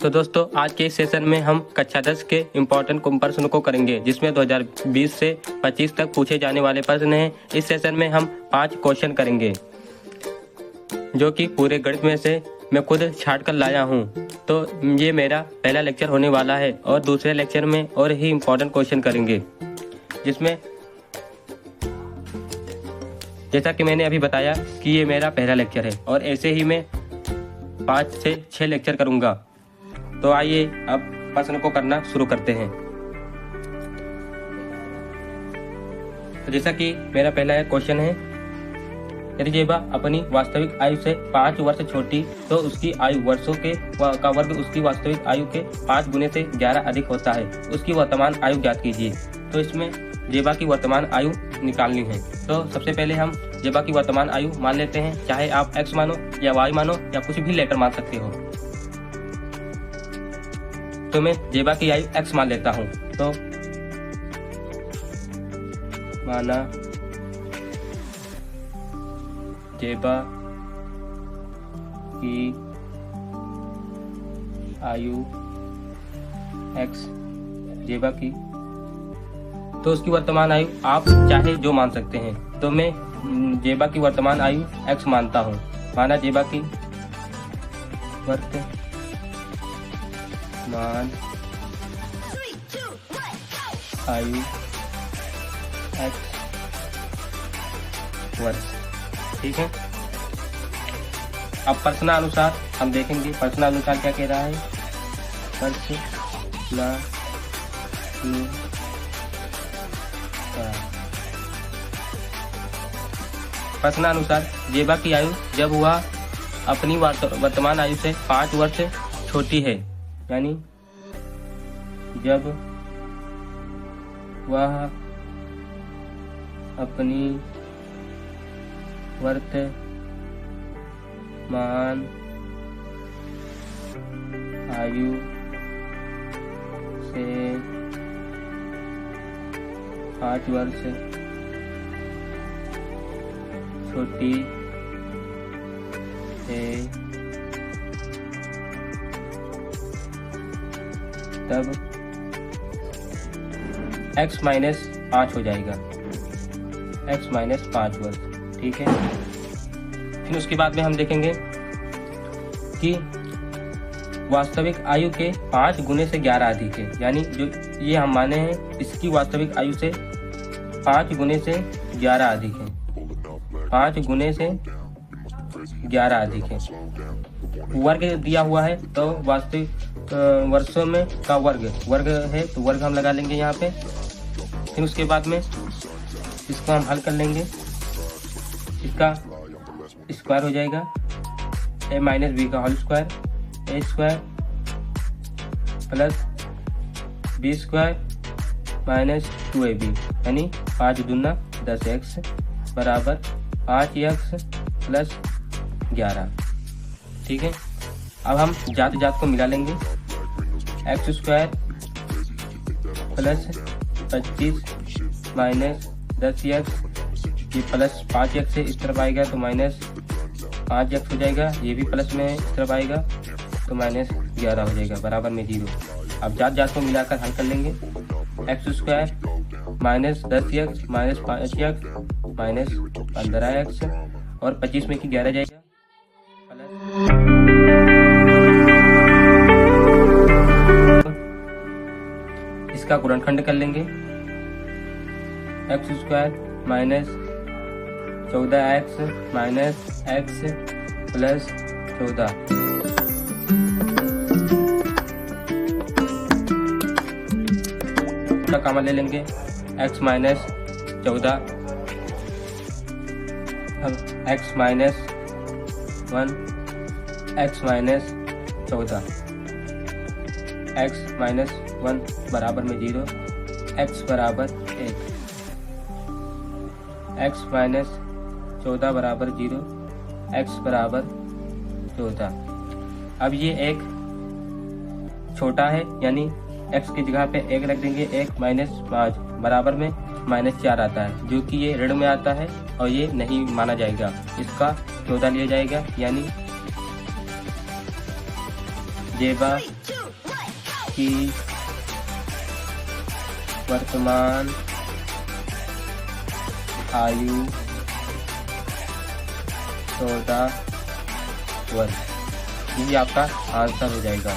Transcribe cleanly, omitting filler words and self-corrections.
तो दोस्तों आज के इस सेशन में हम कक्षा 10 के इम्पोर्टेंट प्रश्नों को करेंगे, जिसमें 2020 से 25 तक पूछे जाने वाले प्रश्न हैं। इस सेशन में हम 5 क्वेश्चन करेंगे, जो कि पूरे गणित में से मैं खुद छाट कर लाया हूं। तो ये मेरा पहला लेक्चर होने वाला है और दूसरे लेक्चर में और ही इम्पोर्टेंट क्वेश्चन करेंगे, जिसमें जैसा कि मैंने अभी बताया कि ये मेरा पहला लेक्चर है और ऐसे ही मैं 5 से 6 लेक्चर करूंगा। तो आइए अब प्रश्न को करना शुरू करते हैं। तो जैसा कि मेरा पहला क्वेश्चन है, यदि जेबा अपनी वास्तविक आयु से 5 वर्ष छोटी तो उसकी आयु वर्षों के का वर्ग उसकी वास्तविक आयु के 5 गुने से 11 अधिक होता है। उसकी वर्तमान आयु ज्ञात कीजिए। तो इसमें जेबा की वर्तमान आयु निकालनी है। तो सबसे पहले हम जेबा की वर्तमान आयु मान लेते हैं, चाहे आप x मानो या y मानो या कुछ भी लेकर मान सकते हो। तो मैं जेबा की आयु x मान लेता हूँ। तो माना जेबा की आयु x, जेबा की, तो उसकी वर्तमान आयु आप चाहे जो मान सकते हैं। तो मैं जेबा की वर्तमान आयु x मानता हूँ। माना जेबा की वर्तमान आयु x वर्ष, ठीक है। अब प्रश्नानुसार हम देखेंगे, प्रश्नानुसार क्या कह रहा है। प्रश्नानुसार जेबा की आयु जब वह अपनी वर्तमान आयु से 5 वर्ष छोटी है, यानी जब वह अपनी वर्तमान आयु से 5 वर्ष छोटी है, तब x माइनस 5 हो जाएगा, x माइनस 5 वर्ष, ठीक है। फिर उसके बाद में हम देखेंगे कि वास्तविक आयु के 5 गुने से 11 अधिक है, यानी जो ये हम माने हैं इसकी वास्तविक आयु से 5 गुने से 11 अधिक है, 5 गुने से 11 अधिक है। वर्ग दिया हुआ है तो वास्तविक वर्षों में का वर्ग है, तो वर्ग हम लगा लेंगे यहाँ पे। फिर उसके बाद में इसको हम हल कर लेंगे, इसका स्क्वायर हो जाएगा a माइनस बी का whole square, a square plus b square minus 2ab, यानी 5 दूना 10x बराबर 5x प्लस 11, ठीक है। अब हम जात जात को मिला लेंगे, x square plus 25 minus 10x, ये प्लस 5x से इस तरफ आएगा तो माइनस 5x हो जाएगा, ये भी प्लस में इस तरफ आएगा तो माइनस 11 हो जाएगा, बराबर में 0। अब जात जात को मिलाकर हल कर लेंगे, x square minus 10x minus 5x minus 15x और 25 में की 11 जाएगा, इसका गुणनखंड कर लेंगे, x square minus 14x minus x plus 14, का कॉमन ले लेंगे, x minus 14, x minus 1, x minus 14, x minus 1 बराबर में 0, x बराबर 1, x माइनस 14 बराबर 0, x बराबर 14। अब ये एक छोटा है, यानी x की जगह पे 1 रख देंगे, 1 माइनस 5 बराबर में माइनस 4 आता है, जो कि ये ऋण में आता है और ये नहीं माना जाएगा, इसका 14 लिया जाएगा, यानी जेबा की वर्तमान आयु 14 वर्ष। ये आपका आंसर हो जाएगा।